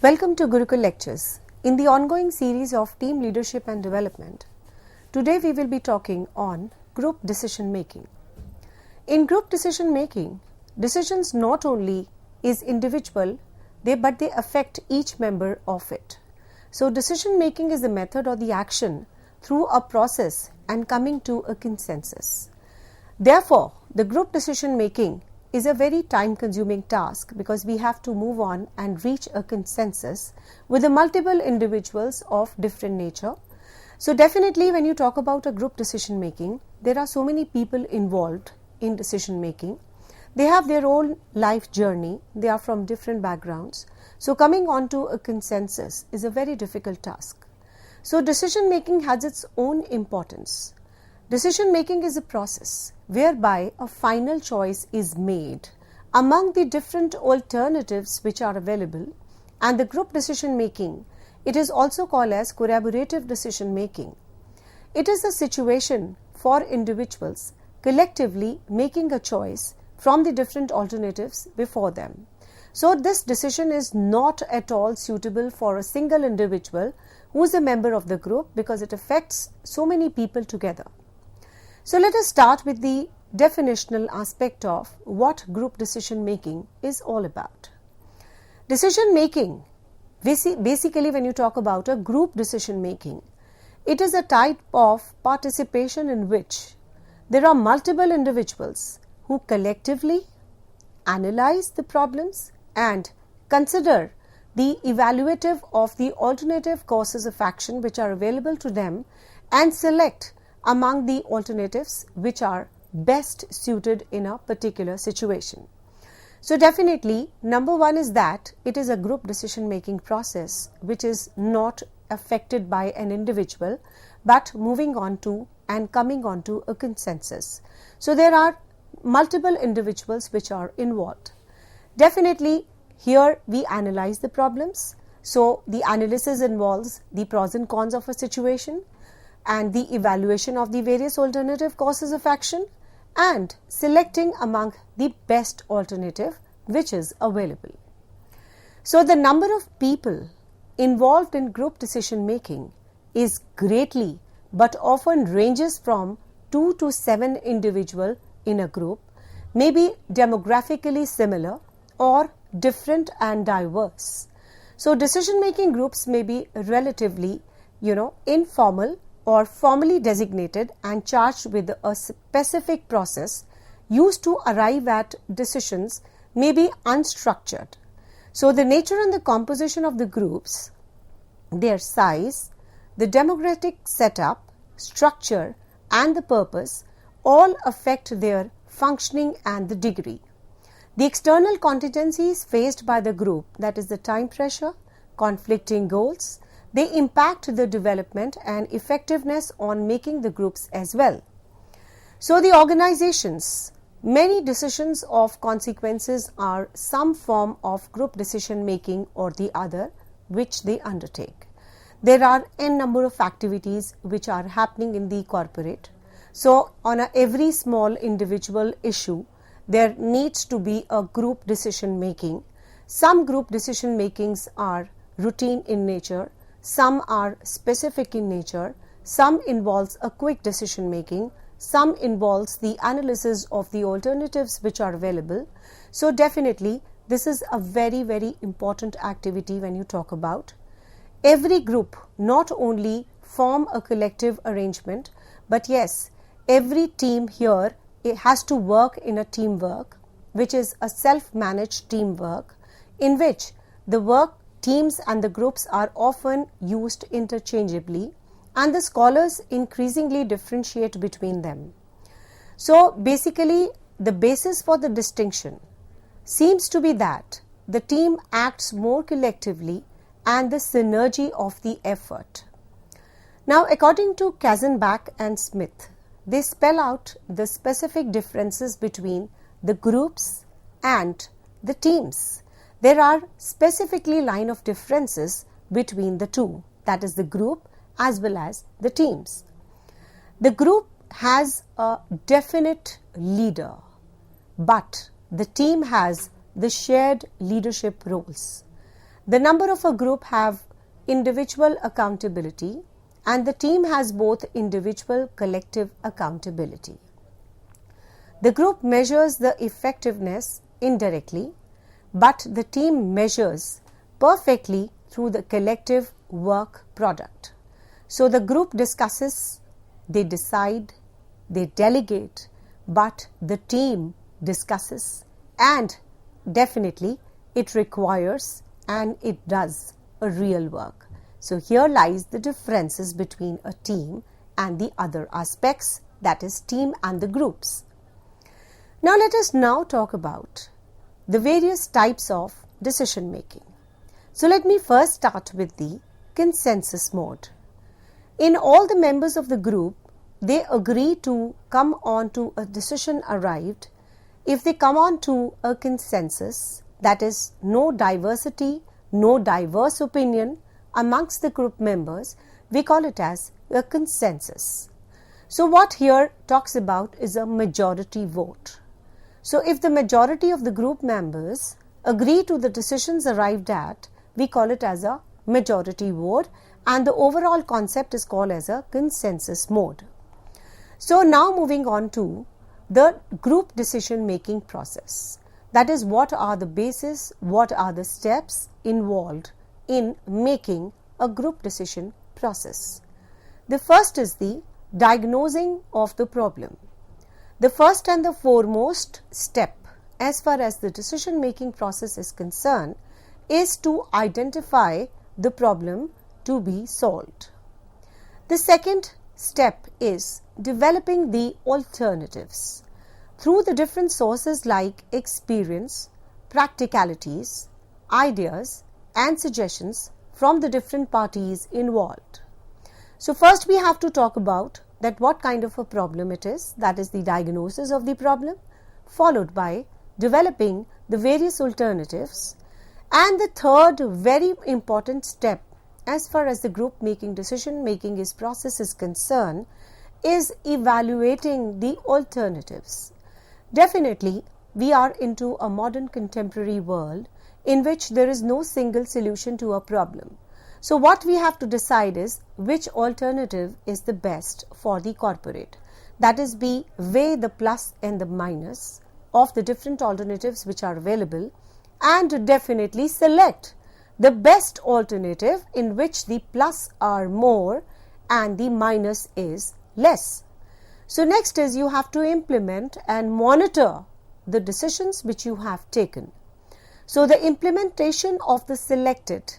Welcome to Gurukul Lectures. In the ongoing series of Team Leadership and Development, today we will be talking on group decision making. In group decision making, decisions not only is individual, but they affect each member of it. So decision making is the method or the action through a process and coming to a consensus. Therefore, the group decision making is a very time consuming task because we have to move on and reach a consensus with the multiple individuals of different nature. So definitely when you talk about a group decision making, there are so many people involved in decision making. They have their own life journey, they are from different backgrounds. So coming on to a consensus is a very difficult task. So decision making has its own importance. Decision making is a process whereby a final choice is made among the different alternatives which are available, and the group decision making, it is also called as collaborative decision making. It is a situation for individuals collectively making a choice from the different alternatives before them. So this decision is not at all suitable for a single individual who is a member of the group because it affects so many people together. So let us start with the definitional aspect of what group decision making is all about. Decision making, basically when you talk about a group decision making, it is a type of participation in which there are multiple individuals who collectively analyze the problems and consider the evaluative of the alternative courses of action which are available to them and select among the alternatives which are best suited in a particular situation. So definitely number one is that it is a group decision making process which is not affected by an individual but moving on to and coming on to a consensus. So there are multiple individuals which are involved. Definitely here we analyze the problems. So the analysis involves the pros and cons of a situation and the evaluation of the various alternative courses of action and selecting among the best alternative which is available. So the number of people involved in group decision making is greatly but often ranges from 2 to 7 individuals in a group, may be demographically similar or different and diverse. So decision making groups may be relatively, informal or formally designated and charged with a specific process used to arrive at decisions may be unstructured. So the nature and the composition of the groups, their size, the demographic setup, structure and the purpose all affect their functioning and the degree. The external contingencies faced by the group, that is the time pressure, conflicting goals, they impact the development and effectiveness on making the groups as well. So the organizations, many decisions of consequences are some form of group decision making or the other which they undertake. There are n number of activities which are happening in the corporate. So on every small individual issue, there needs to be a group decision making. Some group decision makings are routine in nature. Some are specific in nature, some involves a quick decision making, some involves the analysis of the alternatives which are available. So definitely this is a very, very important activity when you talk about. Every group not only form a collective arrangement, but yes, every team here it has to work in a teamwork, which is a self-managed teamwork in which the work teams and the groups are often used interchangeably and the scholars increasingly differentiate between them. So basically the basis for the distinction seems to be that the team acts more collectively and the synergy of the effort. Now according to Kazenbach and Smith, they spell out the specific differences between the groups and the teams. There are specifically line of differences between the two, that is the group as well as the teams. The group has a definite leader, but the team has the shared leadership roles. The number of a group have individual accountability and the team has both individual collective accountability. The group measures the effectiveness indirectly, but the team measures perfectly through the collective work product. So the group discusses, they decide, they delegate, but the team discusses and definitely it requires and it does a real work. So here lies the differences between a team and the other aspects, that is team and the groups. Now let us now talk about the various types of decision making. So let me first start with the consensus mode. In all the members of the group, they agree to come on to a decision arrived. If they come on to a consensus, that is no diversity, no diverse opinion amongst the group members, we call it as a consensus. So what here talks about is a majority vote. So if the majority of the group members agree to the decisions arrived at, we call it as a majority vote, and the overall concept is called as a consensus mode. So now moving on to the group decision making process. That is, what are the bases, what are the steps involved in making a group decision process. The first is the diagnosing of the problem. The first and the foremost step as far as the decision making process is concerned is to identify the problem to be solved. The second step is developing the alternatives through the different sources like experience, practicalities, ideas and suggestions from the different parties involved. So first we have to talk about that what kind of a problem it is, that is the diagnosis of the problem, followed by developing the various alternatives. And the third very important step as far as the group decision making process is concerned is evaluating the alternatives. Definitely, we are into a modern contemporary world in which there is no single solution to a problem. So what we have to decide is which alternative is the best for the corporate. That is, we weigh the plus and the minus of the different alternatives which are available and definitely select the best alternative in which the plus are more and the minus is less. So next is you have to implement and monitor the decisions which you have taken. So the implementation of the selected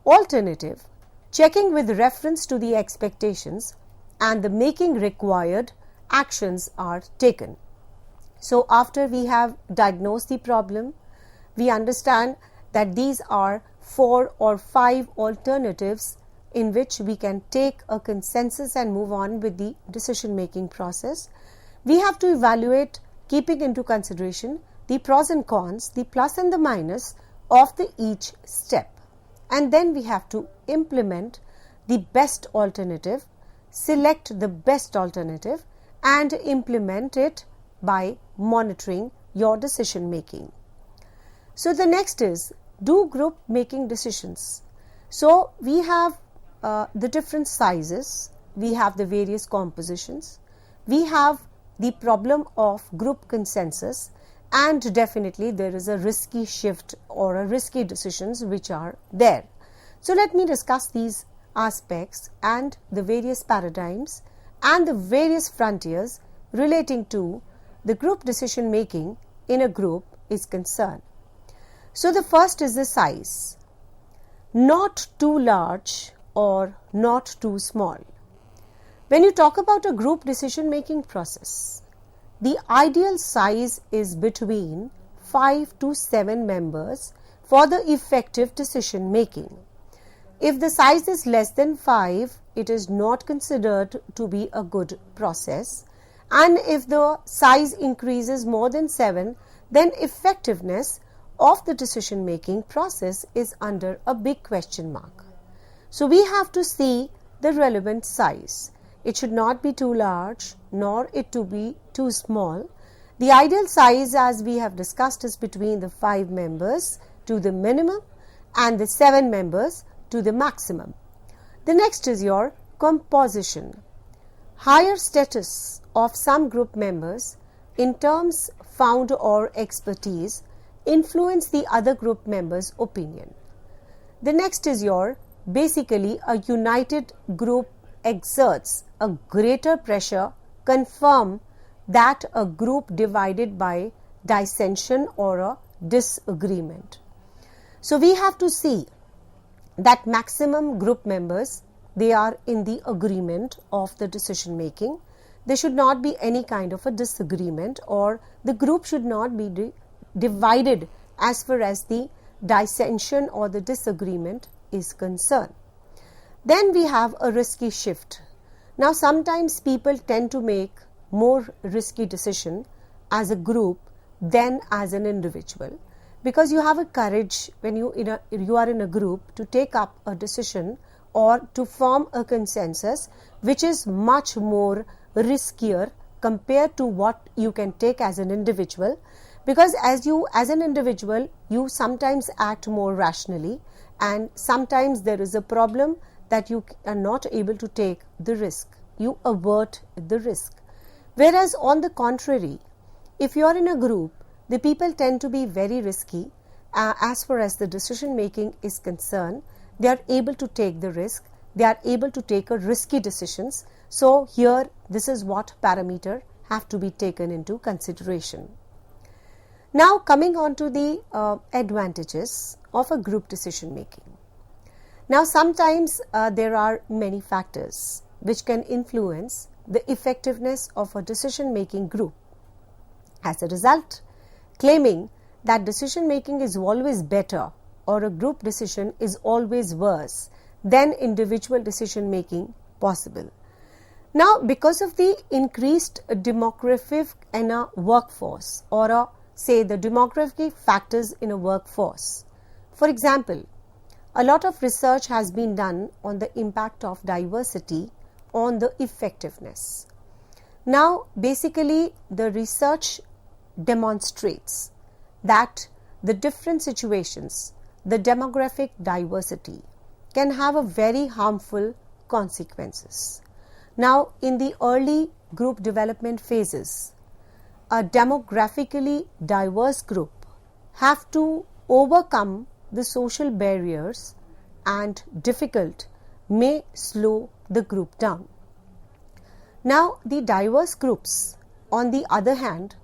alternative, checking with reference to the expectations and the making required actions are taken. So after we have diagnosed the problem, we understand that these are 4 or 5 alternatives in which we can take a consensus and move on with the decision making process. We have to evaluate, keeping into consideration the pros and cons, the plus and the minus of each step. And then we have to implement the best alternative, select the best alternative and implement it by monitoring your decision making. So the next is do group making decisions. So we have the different sizes, we have the various compositions, we have the problem of group consensus, and definitely there is a risky shift or a risky decisions which are there. So let me discuss these aspects and the various paradigms and the various frontiers relating to the group decision making in a group is concerned. So the first is the size, not too large or not too small. When you talk about a group decision making process, the ideal size is between 5 to 7 members for the effective decision making. If the size is less than 5, it is not considered to be a good process, and if the size increases more than 7, then effectiveness of the decision making process is under a big question mark. So we have to see the relevant size. It should not be too large nor it to be too small. The ideal size, as we have discussed, is between the 5 members to the minimum, and the 7 members to the maximum. The next is your composition. Higher status of some group members in terms found or expertise influence the other group members' opinion. The next is your basically a united group exerts a greater pressure confirm that a group divided by dissension or a disagreement. So we have to see that maximum group members, they are in the agreement of the decision making. There should not be any kind of a disagreement, or the group should not be divided as far as the dissension or the disagreement is concerned. Then we have a risky shift. Now sometimes people tend to make more risky decision as a group than as an individual, because you have a courage when you are in a group to take up a decision or to form a consensus which is much more riskier compared to what you can take as an individual, because as an individual you sometimes act more rationally and sometimes there is a problem that you are not able to take the risk, you avert the risk. Whereas on the contrary, if you are in a group, the people tend to be very risky as far as the decision making is concerned. They are able to take the risk, they are able to take a risky decisions. So here this is what parameter have to be taken into consideration. Now coming on to the advantages of a group decision making. Now sometimes there are many factors which can influence the effectiveness of a decision making group. As a result, claiming that decision making is always better or a group decision is always worse than individual decision making possible. Now because of the increased demographic in a workforce, or say the demographic factors in a workforce, for example, a lot of research has been done on the impact of diversity on the effectiveness. Now basically the research demonstrates that the different situations, the demographic diversity can have a very harmful consequences. Now in the early group development phases, a demographically diverse group have to overcome the social barriers and difficult may slow the group down. Now the diverse groups on the other hand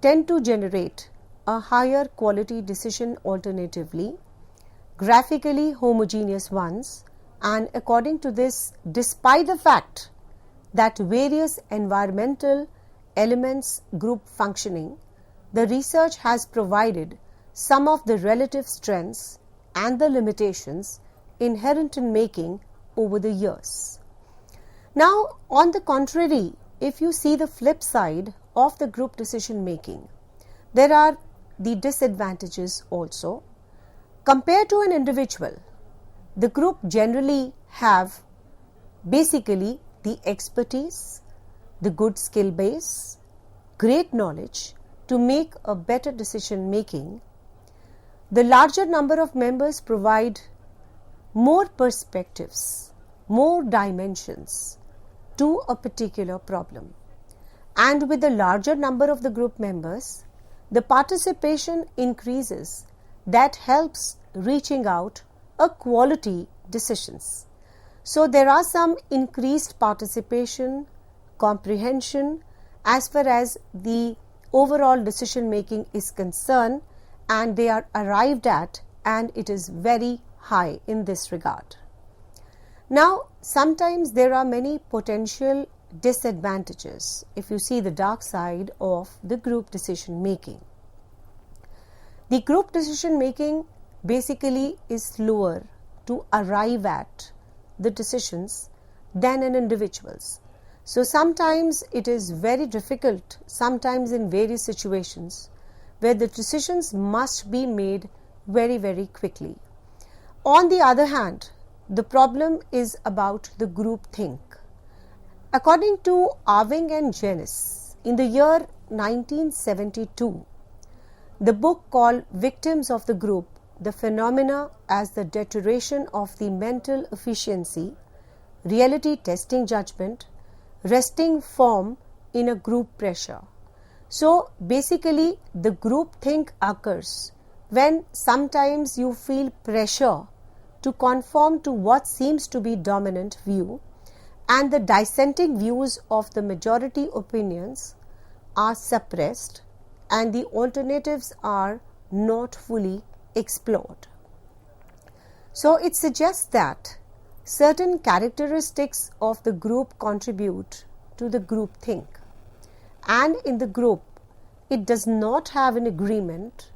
tend to generate a higher quality decision, alternatively graphically homogeneous ones, and according to this, despite the fact that various environmental elements group functioning, the research has provided some of the relative strengths and the limitations inherent in making over the years. Now on the contrary, if you see the flip side of the group decision making, there are the disadvantages also. Compared to an individual, the group generally have basically the expertise, the good skill base, great knowledge to make a better decision making. The larger number of members provide more perspectives, more dimensions to a particular problem. And with the larger number of the group members, the participation increases, that helps reaching out a quality decisions. So there are some increased participation, comprehension as far as the overall decision making is concerned, and they are arrived at, and it is very high in this regard. Now sometimes there are many potential disadvantages if you see the dark side of the group decision making. The group decision making basically is slower to arrive at the decisions than an individual's. So sometimes it is very difficult, sometimes in various situations, where the decisions must be made very, very quickly. On the other hand, the problem is about the group think. According to Irving and Janis, in the year 1972, the book called Victims of the Group the phenomena as the deterioration of the mental efficiency, reality testing judgment, resting form in a group pressure. So basically the group think occurs when sometimes you feel pressure to conform to what seems to be dominant view, and the dissenting views of the majority opinions are suppressed and the alternatives are not fully explored. So it suggests that certain characteristics of the group contribute to the group think, and in the group it does not have an agreement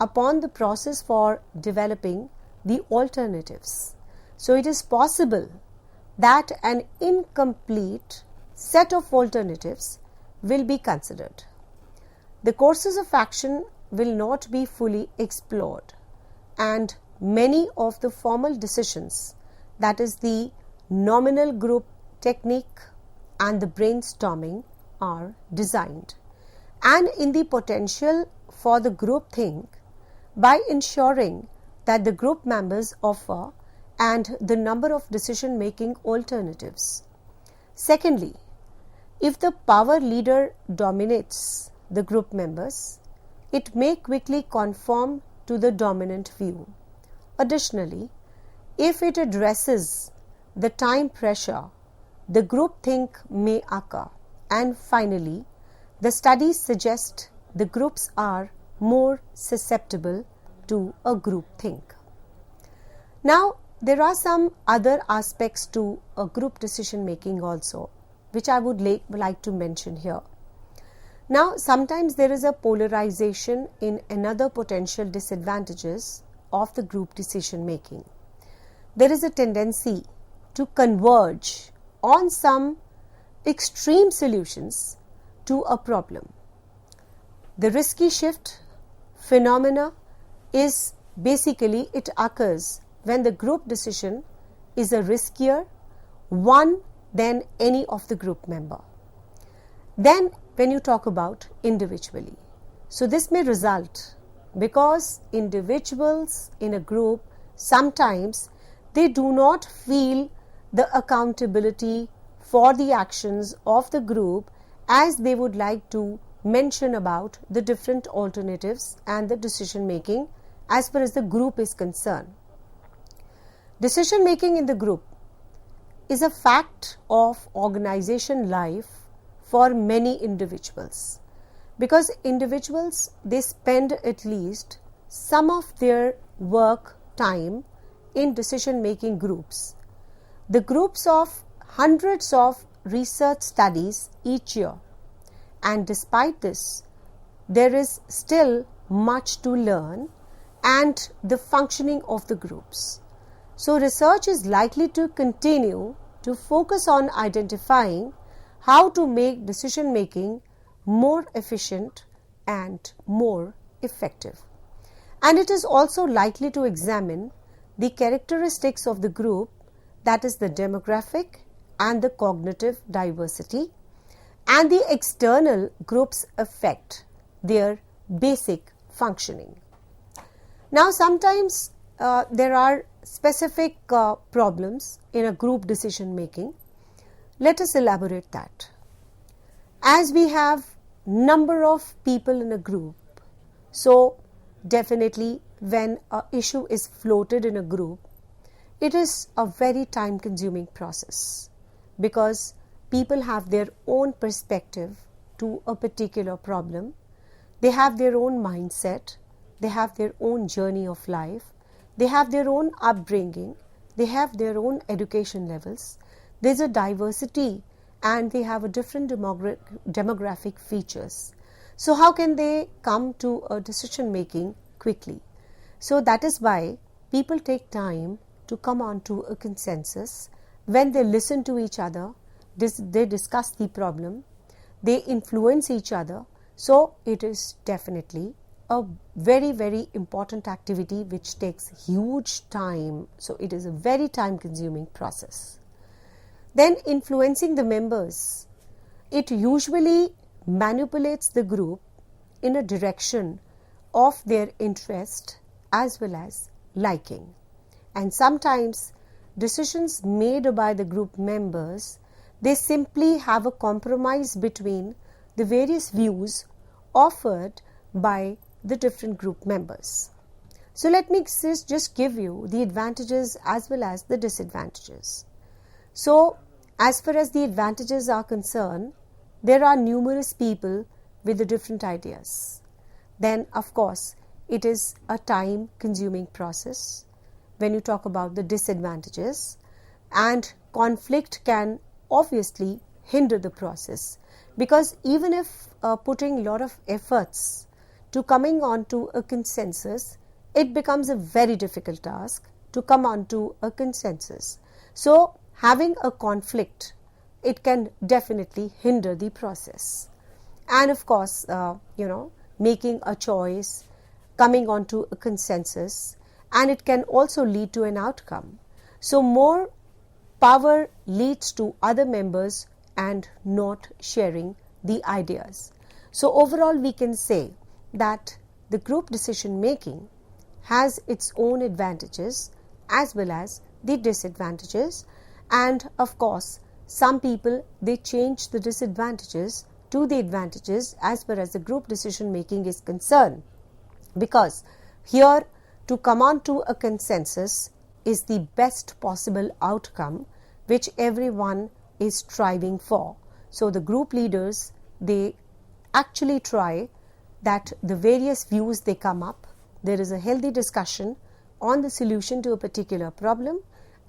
upon the process for developing the alternatives. So it is possible that an incomplete set of alternatives will be considered. The courses of action will not be fully explored, and many of the formal decisions, that is the nominal group technique and the brainstorming, are designed. And in the potential for the group think, by ensuring that the group members offer and the number of decision making alternatives. Secondly, if the power leader dominates the group members, it may quickly conform to the dominant view. Additionally, if it addresses the time pressure, the group think may occur. And finally, the studies suggest the groups are more susceptible to a group think. Now, there are some other aspects to a group decision making also, which I would like to mention here. Now, sometimes there is a polarization in another potential disadvantages of the group decision making. There is a tendency to converge on some extreme solutions to a problem. The risky shift phenomena is basically it occurs when the group decision is a riskier one than any of the group member. Then when you talk about individually, so this may result because individuals in a group sometimes they do not feel the accountability for the actions of the group as they would like to mention about the different alternatives and the decision making as far as the group is concerned. Decision making in the group is a fact of organization life for many individuals, because individuals they spend at least some of their work time in decision making groups. The groups of hundreds of research studies each year, and despite this there is still much to learn and the functioning of the groups. So research is likely to continue to focus on identifying how to make decision making more efficient and more effective. And it is also likely to examine the characteristics of the group, that is the demographic and the cognitive diversity, and the external groups affect their basic functioning. Now sometimes there are specific problems in a group decision making. Let us elaborate that. As we have number of people in a group, so definitely when an issue is floated in a group, it is a very time consuming process, because people have their own perspective to a particular problem. They have their own mindset, they have their own journey of life, they have their own upbringing, they have their own education levels. There is a diversity and they have a different demographic features. So how can they come to a decision making quickly? So that is why people take time to come on to a consensus. When they listen to each other, they discuss the problem, they influence each other. So it is definitely a very, very important activity which takes huge time. So it is a very time consuming process. Then influencing the members, it usually manipulates the group in a direction of their interest as well as liking. And sometimes decisions made by the group members, they simply have a compromise between the various views offered by the different group members. So let me just give you the advantages as well as the disadvantages. So as far as the advantages are concerned, there are numerous people with the different ideas. Then of course it is a time consuming process when you talk about the disadvantages, and conflict can obviously hinder the process, because even if putting a lot of efforts to coming on to a consensus, it becomes a very difficult task to come on to a consensus. So having a conflict, it can definitely hinder the process. And of course, making a choice, coming on to a consensus, and it can also lead to an outcome. So more power leads to other members and not sharing the ideas. So overall we can say that the group decision making has its own advantages as well as the disadvantages, and of course some people, they change the disadvantages to the advantages as far as the group decision making is concerned, because here to come on to a consensus is the best possible outcome which everyone is striving for. So the group leaders, they actually try that the various views they come up, there is a healthy discussion on the solution to a particular problem,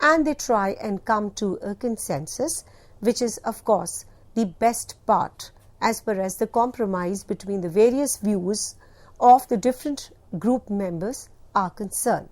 and they try and come to a consensus, which is of course the best part as far as the compromise between the various views of the different group members are concerned.